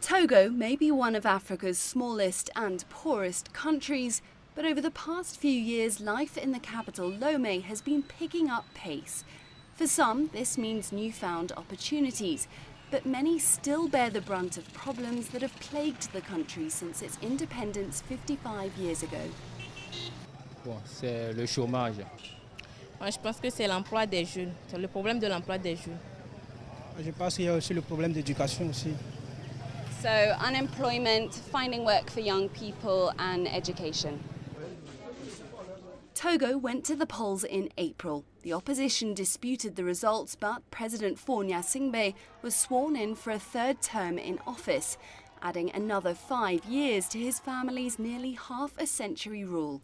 Togo may be one of Africa's smallest and poorest countries, but over the past few years, life in the capital, Lomé, has been picking up pace. For some, this means newfound opportunities, but many still bear the brunt of problems that have plagued the country since its independence 55 years ago. C'est le chômage. Je pense que c'est l'emploi des jeunes, c'est le problème de l'emploi des jeunes. Je pense qu'il y a aussi le problème d'éducation aussi. So unemployment, finding work for young people and education. Togo went to the polls in April. The opposition disputed the results, but President Faure Gnassingbé was sworn in for a third term in office, adding another 5 years to his family's nearly half a century rule.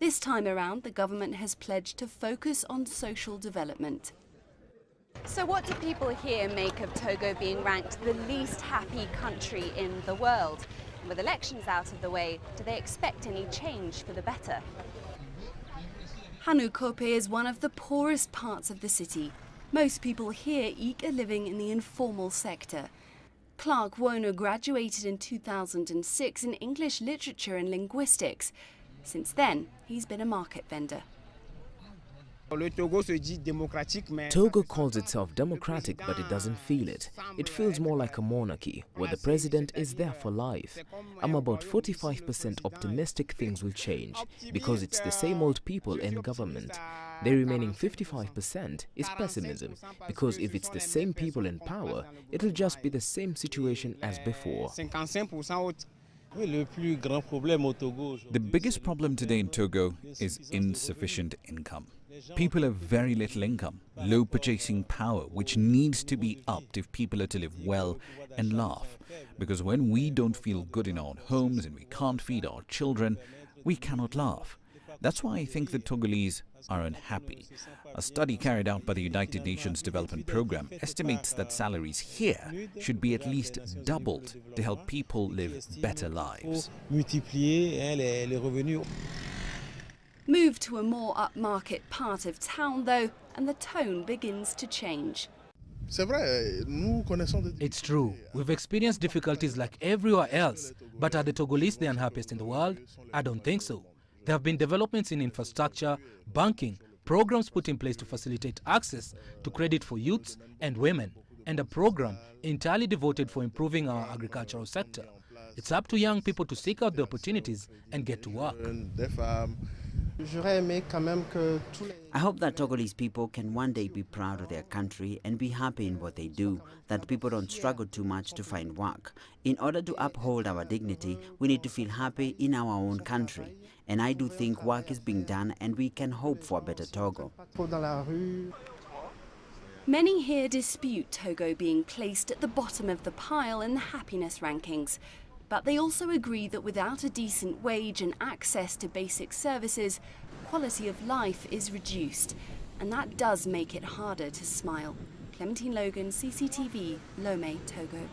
This time around, the government has pledged to focus on social development. So what do people here make of Togo being ranked the least happy country in the world? And with elections out of the way, do they expect any change for the better? Hanukope is one of the poorest parts of the city. Most people here eke a living in the informal sector. Clark Wono graduated in 2006 in English literature and linguistics. Since then, he's been a market vendor. Togo calls itself democratic, but it doesn't feel it. It feels more like a monarchy, where the president is there for life. I'm about 45% optimistic things will change, because it's the same old people in government. The remaining 55% is pessimism, because if it's the same people in power, it'll just be the same situation as before. The biggest problem today in Togo is insufficient income. People have very little income, low purchasing power, which needs to be upped if people are to live well and laugh. Because when we don't feel good in our homes and we can't feed our children, we cannot laugh. That's why I think the Togolese are unhappy. A study carried out by the United Nations Development Programme estimates that salaries here should be at least doubled to help people live better lives. Move to a more upmarket part of town, though, and the tone begins to change. It's true. We've experienced difficulties like everywhere else. But are the Togolese the unhappiest in the world? I don't think so. There have been developments in infrastructure, banking, programs put in place to facilitate access to credit for youths and women, and a program entirely devoted for improving our agricultural sector. It's up to young people to seek out the opportunities and get to work. I hope that Togolese people can one day be proud of their country and be happy in what they do, that people don't struggle too much to find work. In order to uphold our dignity, we need to feel happy in our own country. And I do think work is being done and we can hope for a better Togo. Many here dispute Togo being placed at the bottom of the pile in the happiness rankings. But they also agree that without a decent wage and access to basic services, quality of life is reduced. And that does make it harder to smile. Clementine Logan, CCTV, Lomé, Togo.